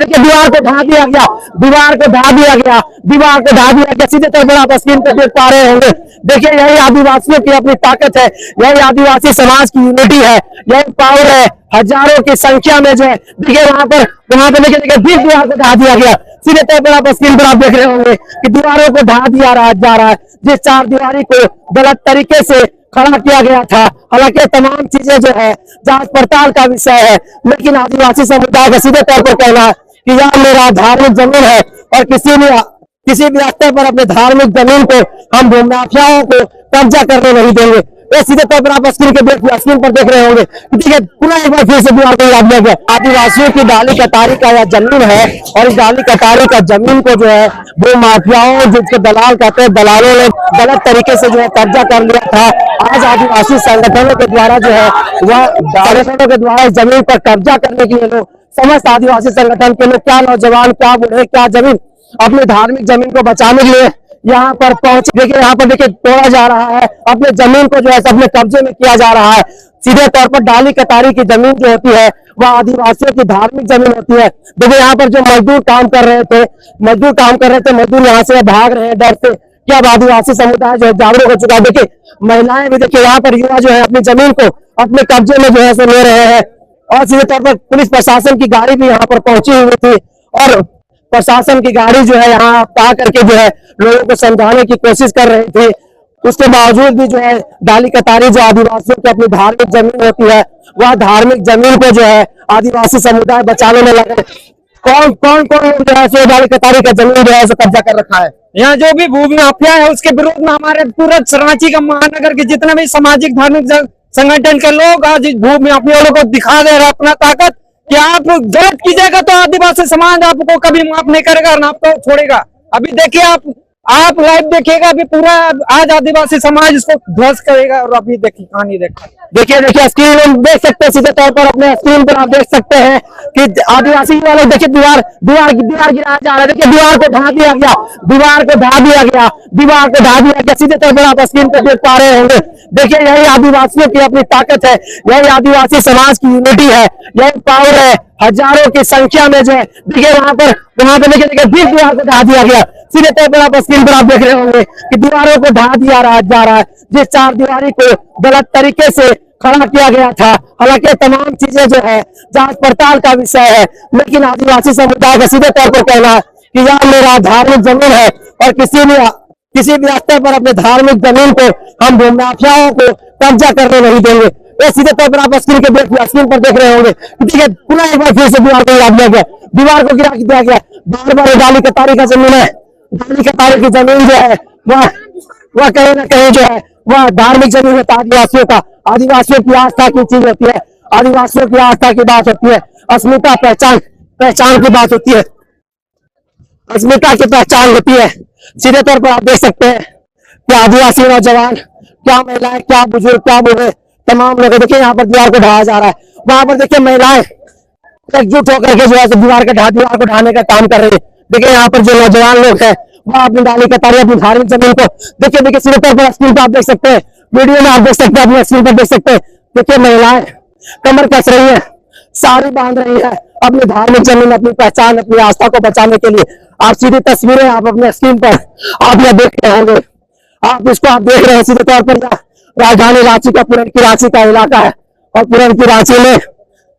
देखिए दीवार को ढा दिया गया, दीवार को ढा दिया गया, दीवार को ढा दिया गया। सीधे तौर पर आप स्क्रीन पर देख पा रहे होंगे। देखिए यही आदिवासियों की अपनी ताकत है, यही आदिवासी समाज की यूनिटी है, यही पावर है। हजारों की संख्या में जो है देखिए वहां पर देखिए दीवार को ढा दिया गया। सीधे तौर पर आप स्क्रीन पर आप देख रहे होंगे कि दीवारों को ढा दिया जा रहा है। जिस चार दीवारी को गलत तरीके से खड़ा किया गया था, हालांकि तमाम चीजें जो है जांच पड़ताल का विषय है, लेकिन आदिवासी समुदाय का सीधे तौर पर कहना है कि यह मेरा धार्मिक जमीन है और किसी भी स्तर पर अपने धार्मिक जमीन को हम भूमाफियाओं को कब्जा करने नहीं देंगे। ये सीधे तौर पर आप स्क्रीन पर देख रहे होंगे। देखिए पुनः एक बार फिर से दीवार को याद किया गया। आदिवासियों की डाली कतारी का यह जमीन है और इस डाली कतारी का जमीन को जो है वो माफियाओं, जिसको दलाल कहते हैं, दलालों ने गलत तरीके से जो है कब्जा कर लिया था। आज आदिवासी संगठनों के द्वारा जो है वह संगठनों के द्वारा इस जमीन पर कब्जा करने के लिए लोग, समस्त आदिवासी संगठन के लोग, क्या नौजवान, क्या बूढ़े, क्या जमीन, अपनी धार्मिक जमीन को बचाने के लिए यहाँ पर पहुंचे। देखिए यहाँ पर देखिए तोड़ा जा रहा है, अपने जमीन को जो है अपने कब्जे में किया जा रहा है। सीधे तौर पर डाली कतारी की जमीन जो होती है वह आदिवासियों की धार्मिक जमीन होती है। देखिए यहाँ पर जो मजदूर काम कर रहे थे, मजदूर यहाँ से भाग रहे हैं डर से कि अब आदिवासी समुदाय जो है जागरूक हो चुका है। देखिए महिलाएं भी देखिए यहाँ पर युवा जो है अपनी जमीन को अपने कब्जे में जो है ले रहे हैं और सीधे तौर पर पुलिस प्रशासन की गाड़ी भी यहाँ पर पहुंची हुई थी और प्रशासन की गाड़ी जो है यहाँ आ करके जो है लोगों को समझाने की कोशिश कर रही थी। उसके बावजूद भी जो है डाली कतारी जो आदिवासियों की अपनी धार्मिक जमीन होती है, वह धार्मिक जमीन को जो है आदिवासी समुदाय बचाने में लगे। कौन जो है डाली कतारी का जमीन जो है कब्जा कर रखा है। यहाँ जो भी भूमि माफिया है उसके विरोध में हमारे पूरे रांची का महानगर के जितने भी सामाजिक धार्मिक संगठन के लोग आज भूमि माफियाओं को दिखा दे रहे अपना ताकत कि आप गलत कीजिएगा तो आदिवासी समाज आपको कभी माफ नहीं करेगा और आपको छोड़ेगा। अभी देखिए आप लाइव देखिएगा, अभी पूरा आज आदिवासी समाज इसको ध्वस्त करेगा और अभी देखिए कहानी देखिए स्क्रीन में देख सकते हैं, सीधे तौर पर अपने स्क्रीन पर आप देख सकते हैं कि आदिवासी वाले देखिए दीवार गिराया जा रहा है। देखिए दीवार को ढा दिया गया, दीवार को ढा दिया गया। सीधे तौर पर आप स्क्रीन पर देख पा रहे होंगे। देखिए यही आदिवासियों की अपनी ताकत है, यही आदिवासी समाज की यूनिटी है, यही पावर है। हजारों की संख्या में जो है देखिए वहां पर देखिए दीवार को ढा दिया गया। सीधे तौर पर आप स्क्रीन पर आप देख रहे होंगे कि दीवारों को ढा दिया जा रहा है। जिस चार दीवारी को गलत तरीके से खड़ा किया गया था, हालांकि तमाम चीजें जो है जांच पड़ताल का विषय है, लेकिन आदिवासी समुदाय का सीधे तौर पर कहना है कि यह मेरा धार्मिक जमीन है और किसी भी स्तर पर अपने धार्मिक जमीन को हम भूमाफियाओं को कब्जा करने नहीं देंगे। ये सीधे तौर पर आप स्क्रीन पर देख रहे होंगे। देखिए पुनः एक बार फिर से दीवार को याद किया गया, दीवार को गिरा दिया गया। बार डाली कतारी का जमीन है, डाली कतारी की जमीन जो है वह कहीं ना कहीं जो है वह धार्मिक जमीन है आदिवासियों का। आदिवासियों की आस्था की चीज होती है, आदिवासियों की आस्था की बात होती है, अस्मिता पहचान की बात होती है, अस्मिता की पहचान होती है। सीधे तौर पर आप देख सकते हैं कि आदिवासी नौजवान, क्या महिलाएं, क्या बुजुर्ग, क्या बूढ़े, तमाम लोग देखिए यहाँ पर दीवार को ढाया जा रहा है। वहां पर देखिए महिलाएं एकजुट होकर के जो है दीवार को ढाने का काम कर रही है। देखिए यहाँ पर जो नौजवान लोग हैं वह अपनी डाली कतारी, अपनी धार्मिक जमीन को देखिए सीधे तौर पर स्क्रीन पर आप देख सकते हैं, वीडियो में आप देख सकते हैं, अपने स्क्रीन पर देख सकते हैं। देखिए महिलाएं कमर कस रही है, साड़ी बांध रही है, अपनी धार्मिक जमीन, अपनी पहचान, अपनी आस्था को बचाने के लिए। आप सीधी तस्वीरें आप अपने स्क्रीन पर आप यह देख रहे होंगे, आप देख रहे हैं सीधे तौर पर राजधानी रांची का, पुरन की रांची का इलाका है और पुरन की रांची में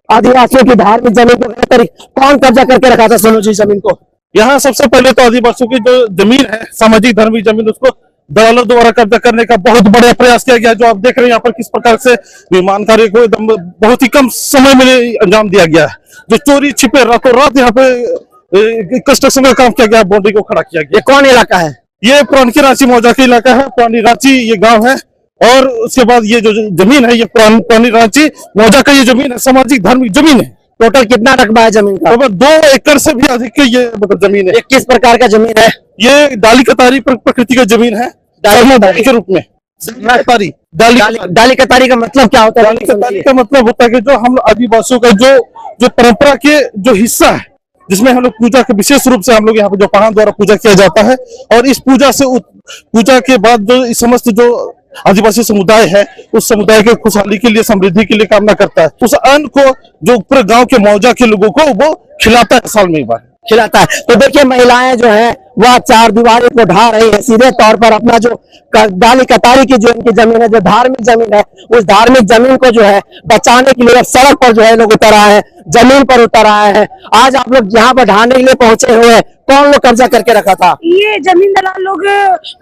आदिवासियों की धार्मिक जमीन को कौन कब्जा करके रखा था सोनू जी जमीन को। यहाँ सबसे पहले तो आदिवासियों की जो जमीन है, सामाजिक धार्मिक जमीन, उसको दलालों द्वारा कब्जा करने का बहुत बड़ा प्रयास किया गया। जो आप देख रहे हैं यहाँ पर किस प्रकार से निर्माण कार्य को एकदम बहुत ही कम समय में अंजाम दिया गया है। जो चोरी छिपे रातों रात यहाँ पे कंस्ट्रक्शन का काम किया गया, बाउंड्री को खड़ा किया गया। ये कौन इलाका है? ये पुरानी रांची मौजा का इलाका है, पुरानी रांची ये गाँव है। और उसके बाद ये जो जमीन है ये पुरानी रांची मौजा का ये जमीन है, सामाजिक धार्मिक जमीन है। टोटल कितना रकबा है जमीन का? 2 एकड़ से भी अधिक की ये मतलब जमीन है। ये किस प्रकार का जमीन है? ये डाली कतारी प्रकृति का जमीन है, डाली के रूप में। डाली कतारी का मतलब क्या होता है? डाली कतारी का मतलब होता है कि जो हम आदिवासियों का जो परंपरा के जो हिस्सा है, जिसमें हम लोग पूजा के विशेष रूप से हम लोग यहाँ पे जो पहाड़ द्वारा पूजा किया जाता है, और इस पूजा के बाद जो समस्त जो आदिवासी समुदाय है उस समुदाय के खुशहाली के लिए, समृद्धि के लिए कामना करता है। उस अन्न को जो पूरे गांव के मौजा के लोगों को वो खिलाता है साल में एक बार। खिलाता है। तो देखिए महिलाएं जो है वह चार दीवारी को ढा रही है, सीधे तौर पर अपना जो डाली कतारी की जो इनकी जमीन है, जो धार्मिक जमीन है, उस धार्मिक जमीन को जो है बचाने के लिए सड़क पर जो है लोग उतर आए हैं, जमीन पर उतर आए हैं। आज आप लोग यहाँ पर ढाने के लिए पहुंचे हुए हैं, कौन लोग कब्जा करके रखा था? ये जमीन दलाल लोग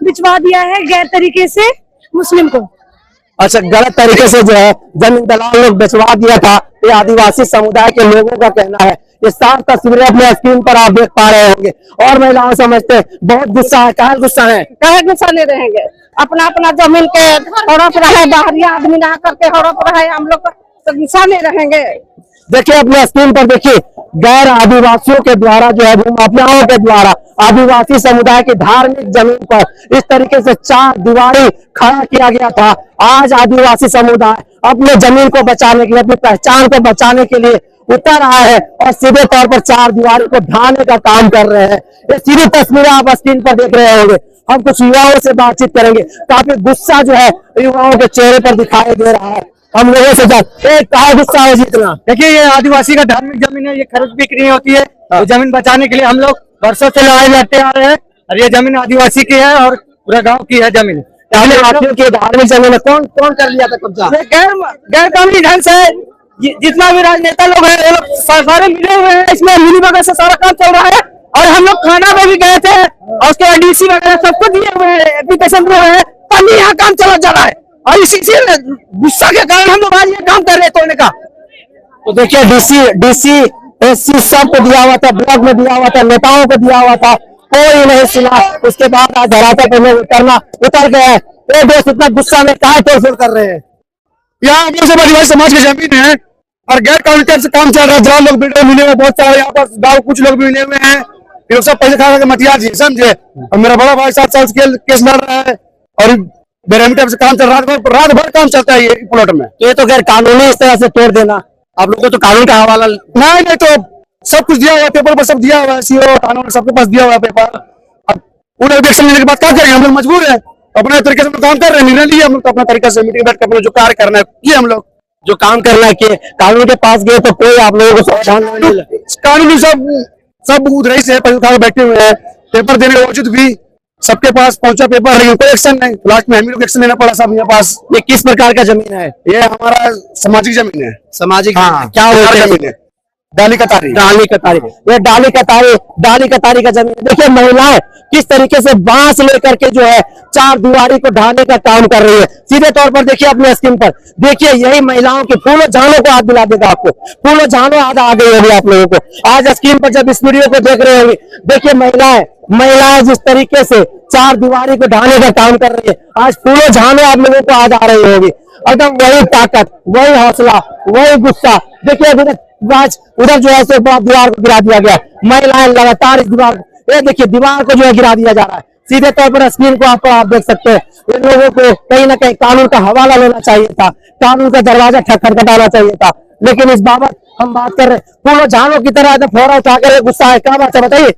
बिचवा दिया है गैर तरीके से मुस्लिम को। अच्छा, गलत तरीके से जो है जमीन दलाल लोग बिचवा दिया था, ये आदिवासी समुदाय के लोगों का कहना है। ये साफ तस्वीरें अपने स्क्रीन पर आप देख पा रहे होंगे। और महिलाएं समझते हैं बहुत गुस्सा है। कहाँ गुस्सा है? कहे गुस्सा नहीं रहेंगे, अपना अपना जमीन के हड़प रहे, बाहरी आदमी ना करके हड़प रहे, हम लोग तो गुस्सा नहीं रहेंगे। देखिए अपने स्क्रीन पर देखिए, गैर आदिवासियों के द्वारा जो है भूमाफियाओं के द्वारा आदिवासी समुदाय की धार्मिक जमीन पर इस तरीके से चार दीवारी खड़ा किया गया था। आज आदिवासी समुदाय अपने जमीन को बचाने के लिए, अपनी पहचान को बचाने के लिए उतर आए हैं और सीधे तौर पर चार दीवारी को ढाने का काम कर रहे हैं। ये सीधी तस्वीरें आप स्क्रीन पर देख रहे होंगे। हम कुछ युवाओं से बातचीत करेंगे, काफी गुस्सा जो है युवाओं के चेहरे पर दिखाई दे रहा है। हम लोगों से कहा गुस्सा है जितना। देखिए ये आदिवासी का धार्मिक जमीन है, ये खरीद बिक्री होती है। तो जमीन बचाने के लिए हम लोग वर्षों से लड़ाई लड़ते आ रहे हैं और ये जमीन आदिवासी की है और पूरे गांव की है जमीन। आदिवासियों की धार्मिक जमीन है, कौन कौन कर लिया था कब्जा? गैर कानूनी ढंग से जितना भी राजनेता लोग हैं वो लोग सारे मिले हुए हैं, इसमें मिली बगल से सारा काम चल रहा है। और हम लोग खाना में भी गए थे और उसके बाद डीसी वगैरह सबको दिए हुए हैं, एप्लीकेशन दिए हुए हैं, तभी यहाँ काम चला जा रहा है। और इसी से गुस्सा के कारण हम लोग आज ये काम कर रहे हैं तोड़ने का। तो देखिए डीसी एससी सबको दिया हुआ था, ब्लॉक में दिया हुआ था, नेताओं को दिया हुआ था, कोई नहीं सुना। उसके बाद आज धरातल पर लोग उतर गए हैं। ये दोस्त इतना गुस्सा में काहे तोड़फोड़ कर रहे हैं? यहाँ हम लोग सब आदिवासी समाज की जमीन है और गैर कानूनी से काम चल रहा है। जवान लोग मिले हुए बहुत सारे, यहाँ पर गाँव कुछ लोग भी मिले हुए हैं। ये लोग सब पैसे खा के मटियार जी समझे। और मेरा बड़ा भाई 7 साल से केस लड़ रहा है और बेरहमी टाइप से काम चल रहा है, रात भर काम चलता है ये प्लॉट में। तो ये तो गैर कानूनी इस तरह से तोड़ देना, आप लोगों को तो कानून का हवाला नहीं तो सब कुछ दिया हुआ है, पेपर पर सब दिया हुआ है, सीओ कानून सबके पास दिया हुआ है पेपर। अब उन इलेक्शन लेने के बाद क्या करेंगे? हम लोग मजबूर है, अपने तरीके से काम कर रहे हैं, निर्णय लिए हम लोग तो अपना तरीके से मीटिंग बैठ कर जो कार्य करना है किए हम लोग। जो काम करना है कानून के पास गए तो कोई आप लोगों को समाधान नहीं मिला। कानूनी सब उधर से पैसे उठा के बैठे हुए हैं, पेपर देने के बावजूद भी सबके पास पहुंचा पेपर, लेकिन कोई एक्शन नहीं। लास्ट में हम लोग एक्शन लेना पड़ा सब मेरे पास। ये किस प्रकार का जमीन है? ये हमारा सामाजिक जमीन है। सामाजिक? हाँ, क्या जमीन है? डाली कतारी। ये डाली कतारी का जमीन। देखिए महिलाएं किस तरीके से बांस लेकर के जो है चार दीवारी को ढाने का काम कर रही है। सीधे तौर पर देखिए अपने स्क्रीन पर देखिए, यही महिलाओं की फूलों झालों को हाथ दिला देगा आपको। फूलों झालों याद आ गई होगी आप लोगों को आज स्क्रीन पर जब इस वीडियो को देख रहे होंगे। देखिए महिलाएं जिस तरीके से चार दीवारी को ढाने का काम कर रही है, आज फूलों झालों आप लोगों को याद आ रही होगी। एकदम वही ताकत, वही हौसला, वही गुस्सा। देखिए अभी तक उधर जो है सो दीवार को गिरा दिया गया। महिलाएं लगातार इस दीवार, ये देखिए दीवार को जो है गिरा दिया जा रहा है। सीधे तौर पर स्क्रीन को आप देख सकते हैं। इन लोगों को कहीं ना कहीं कानून का हवाला लेना चाहिए था, कानून का दरवाजा खटखटाना चाहिए था, लेकिन इस बाबत हम बात कर रहे हैं। फूलों झालों की तरह एकदम फोड़ा उठाकर गुस्सा है। क्या बात है बताइए?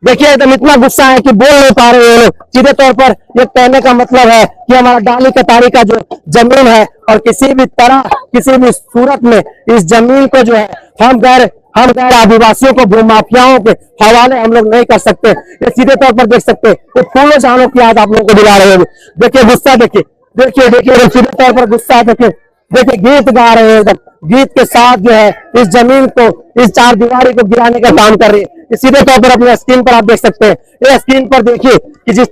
देखिए एकदम इतना गुस्सा है कि बोल नहीं पा रहे हैं लोग। सीधे तौर पर ये कहने का मतलब है कि हमारा डाली कतारी का जो जमीन है और किसी भी तरह किसी भी सूरत में इस जमीन को जो है हम गैर आदिवासियों को भूमाफियाओं के हवाले हम लोग नहीं कर सकते। ये सीधे तौर पर देख सकते हैं, ये फूलों झालों की याद आप लोगों को दिला रहे हैं। देखिए गुस्सा, देखिए सीधे तौर पर गुस्सा। देखिए गीत गा रहे हैं, एकदम गीत के साथ जो है इस जमीन को, इस चार दीवारी को गिराने का काम कर रही है। सीधे तौर पर अपने स्क्रीन पर आप देख सकते हैं। ये स्क्रीन पर देखिए कि जिस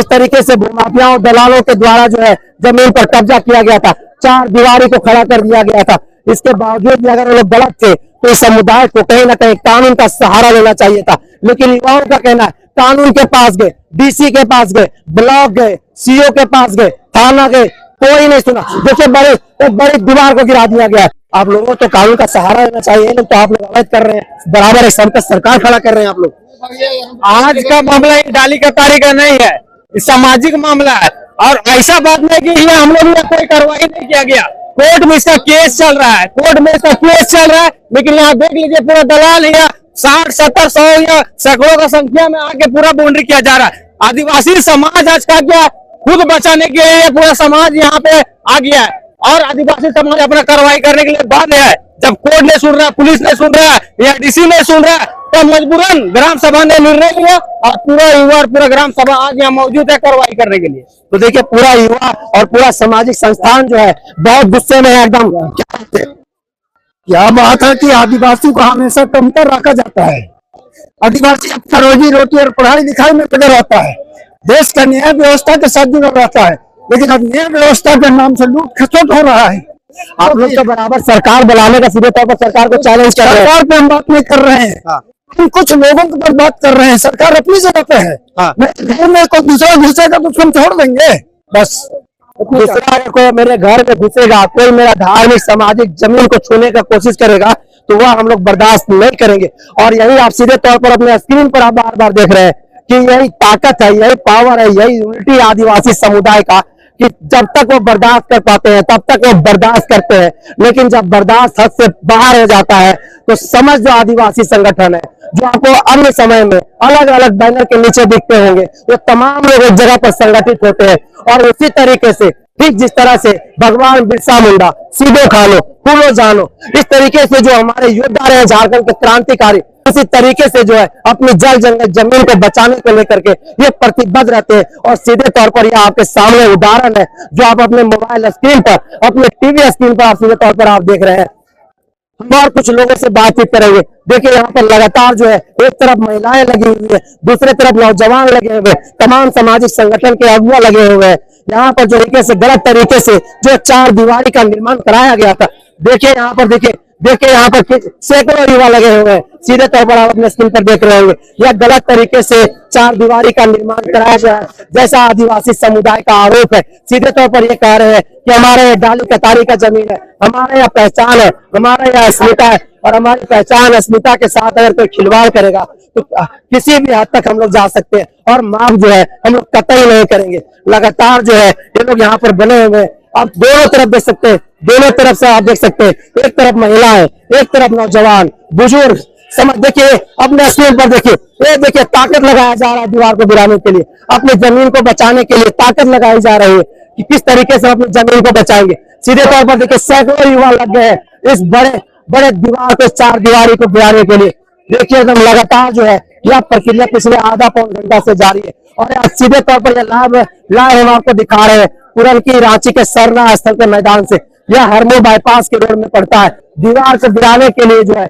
तरीके से भूमाफियाओं दलालों के द्वारा जो है जमीन पर कब्जा किया गया था, चार दीवारी को खड़ा कर दिया गया था। इसके बावजूद भी अगर वो लोग गलत थे तो इस समुदाय को कहीं ना कहीं कानून का सहारा लेना चाहिए था। लेकिन युवाओं का कहना है कानून के पास गए, डीसी के पास गए, ब्लॉक गए, सीओ के पास गए, थाना गए, कोई नहीं सुना। देखिए बड़ी दीवार को गिरा दिया गया। आप लोगों को तो कानून का सहारा लेना चाहिए, लोग तो आप लोग अवैध कर रहे हैं, बराबर एक संकट सरकार खड़ा कर रहे हैं आप लोग। आज का मामला डाली कतारी का नहीं है, सामाजिक मामला है। और ऐसा बात नहीं कि ये हम लोग कोई कार्रवाई नहीं किया गया, कोर्ट में इसका केस चल रहा है, लेकिन यहाँ देख लीजिए पूरा दलाल है, 60, 70, 100 या सैकड़ों का संख्या में आके पूरा बाउंड्री किया जा रहा है। आदिवासी समाज आज का क्या खुद बचाने के लिए पूरा समाज यहाँ पे आ गया है और आदिवासी समाज अपना कार्रवाई करने के लिए बाध्य है। जब कोर्ट नहीं सुन रहा, पुलिस नहीं सुन रहा या डीसी नहीं सुन रहा, तो मजबूरन ग्राम सभा ने निर्णय लिया और पूरा युवा और पूरा ग्राम सभा आज यहाँ मौजूद है कार्रवाई करने के लिए। तो देखिए पूरा युवा और पूरा सामाजिक संस्थान जो है बहुत गुस्से में है एकदम। क्या बात है कि आदिवासी को हमेशा कमतर रखा जाता है। आदिवासी अपना रोजी रोटी और पढ़ाई लिखाई में लगा रहता है, देश का न्याय व्यवस्था के साथ जुड़ा रहता है, लेकिन अब न्याय व्यवस्था के नाम से लूट खसोट हो रहा है। आप लोग तो बराबर सरकार बुलाने का सीधे तौर पर सरकार को चैलेंज कर रहे हैं। सरकार पे हम बात नहीं कर रहे हैं, हम कुछ लोगों के ऊपर बात कर रहे हैं। सरकार अपनी जगह पे है, घर में कोई दूसरा घुसेगा तो उसको छोड़ देंगे बस। दूसरा कोई मेरे घर में घुसेगा, कोई मेरा धार्मिक सामाजिक जमीन को छूने का कोशिश करेगा तो वह हम लोग बर्दाश्त नहीं करेंगे। और यही आप सीधे तौर पर अपने स्क्रीन पर आप बार बार देख रहे हैं कि यही ताकत है, यही पावर है, यही यूनिटी आदिवासी समुदाय का कि जब तक वो बर्दाश्त कर पाते हैं तब तक वो बर्दाश्त करते हैं, लेकिन जब बर्दाश्त हद से बाहर हो जाता है तो समझ जो आदिवासी संगठन है, जो आपको अन्य समय में अलग अलग बैनर के नीचे दिखते होंगे, वो तमाम लोग एक जगह पर संगठित होते हैं। और उसी तरीके से ठीक जिस तरह से भगवान बिरसा मुंडा, सीधो खानो फूलो जानो, इस तरीके से जो हमारे योद्धा रहे झारखंड के क्रांतिकारी, उसी तरीके से जो है अपनी जल जंगल जमीन को बचाने को लेकर के ये प्रतिबद्ध रहते हैं। और सीधे तौर पर यह आपके सामने उदाहरण है जो आप अपने मोबाइल स्क्रीन पर, अपने टीवी स्क्रीन पर आप सीधे तौर पर आप देख रहे हैं। हम और कुछ लोगों से बातचीत करेंगे। देखिए यहाँ पर लगातार जो है एक तरफ महिलाएं लगी हुई है, दूसरे तरफ नौजवान लगे हुए, तमाम सामाजिक संगठन के अगुवा लगे हुए हैं। यहाँ पर जो तरीके से गलत तरीके से जो 4 दीवारी का निर्माण कराया गया था, देखिए यहाँ पर देखिए यहाँ पर सैकड़ों युवा लगे हुए हैं। सीधे तौर पर आप अपने स्क्रीन पर देख रहे होंगे, यह गलत तरीके से 4 दीवारी का निर्माण कराया गया है जैसा आदिवासी समुदाय का आरोप है। सीधे तौर पर ये कह रहे हैं कि हमारे डाली कतारी का जमीन है, हमारा यह पहचान है, हमारा यह अस्मिता है, और हमारी पहचान अस्मिता के साथ अगर कोई खिलवाड़ करेगा तो किसी भी हद तक हम लोग जा सकते हैं और माफ जो है हम लोग कतई नहीं करेंगे। लगातार जो है ये लोग यहाँ पर बने हुए हैं। आप दोनों तरफ देख सकते हैं, दोनों तरफ से आप देख सकते हैं, एक तरफ महिलाएं, एक तरफ नौजवान, बुजुर्ग, समझ देखिए अपने स्क्रीन पर देखिए, ये देखिए ताकत लगाया जा रहा है दीवार को गिराने के लिए, अपनी जमीन को बचाने के लिए ताकत लगाई जा रही है कि किस तरीके से अपनी जमीन को बचाएंगे। सीधे तौर पर देखिए सैकड़ों युवा लग गए हैं इस बड़े दीवार को, 4 दीवारी को गिराने के लिए। देखिए एकदम लगातार जो है यह प्रक्रिया पिछले आधा पौन घंटा से जारी है। और सीधे तौर पर यह लाइव हम आपको दिखा रहे हैं पुरन की रांची के सरना स्थल के मैदान से। यह हरमो बाईपास के रोड में पड़ता है। दीवार को गिराने के लिए जो है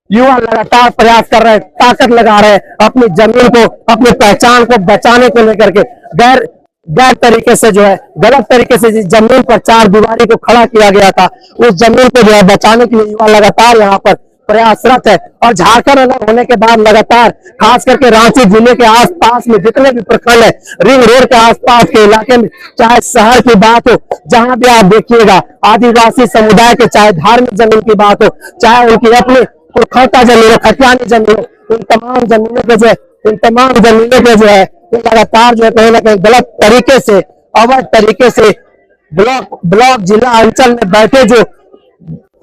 युवा लगातार प्रयास कर रहे हैं, ताकत लगा रहे हैं अपनी जमीन को, अपनी पहचान को बचाने को लेकर के। गैर तरीके से जो है गलत तरीके से जिस जमीन पर 4 दीवारी को खड़ा किया गया था, उस जमीन को जो है बचाने के लिए युवा लगातार यहाँ पर प्रयासरत है। और झारखंड अलग होने के बाद लगातार खास करके रांची जिले के आसपास में जितने भी प्रखंड है, रिंग रोड के आसपास के इलाके में, चाहे शहर की बात हो, जहां भी आप देखिएगा आदिवासी समुदाय के, चाहे धार्मिक जमीन की बात हो, चाहे उनकी अपनी पुरखौता जमीन हो, खतियानी जमीन हो, उन तमाम जमीनों पे जो है लगातार जो है कहीं ना कहीं गलत तरीके से, अवैध तरीके से ब्लॉक जिला अंचल में बैठे जो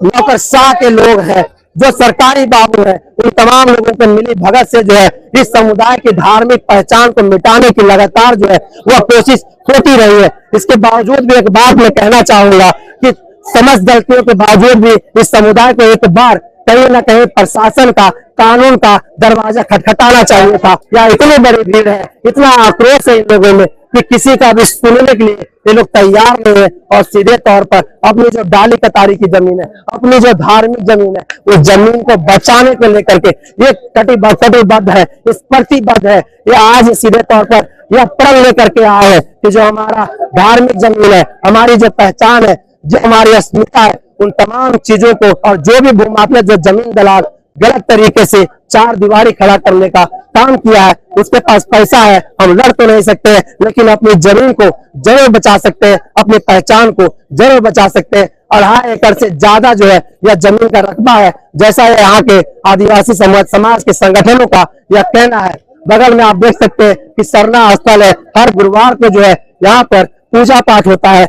नौकरशाह के लोग हैं, जो सरकारी बाबू है, उन तमाम लोगों को मिली भगत से जो है इस समुदाय की धार्मिक पहचान को मिटाने की लगातार जो है वह कोशिश होती रही है। इसके बावजूद भी एक बात मैं कहना चाहूंगा कि समस्त गलतियों के बावजूद भी इस समुदाय को एक बार कहीं ना कहीं प्रशासन का, कानून का दरवाजा खटखटाना चाहिए था। या इतनी बड़ी भीड़ है, इतना आक्रोश है इन लोगों में कि किसी का भी सुनने के लिए ये लोग तैयार नहीं है। और सीधे तौर पर अपनी जो डाली कतारी की जमीन है, अपनी जो धार्मिक जमीन है, उस जमीन को बचाने को लेकर के ये कटिबद्ध है, इस प्रतिबद्ध है। ये आज सीधे तौर पर यह प्रण लेकर के आए हैं कि जो हमारा धार्मिक जमीन है, हमारी जो पहचान है, जो हमारी अस्मिता है, उन तमाम चीजों को, और जो भी भूमाफिया जो जमीन दलाल गलत तरीके से 4 दीवारी खड़ा करने का काम किया है, उसके पास पैसा है, हम लड़ तो नहीं सकते हैं, लेकिन अपनी जमीन को जरूर बचा सकते हैं, अपनी पहचान को जरूर बचा सकते हैं। 2.5 एकड़ से ज्यादा जो है यह जमीन का रकबा है, जैसा यहाँ के आदिवासी समाज के संगठनों का यह कहना है। बगल में आप देख सकते हैं कि सरना स्थल है, हर गुरुवार को जो है यहाँ पर पूजा पाठ होता है।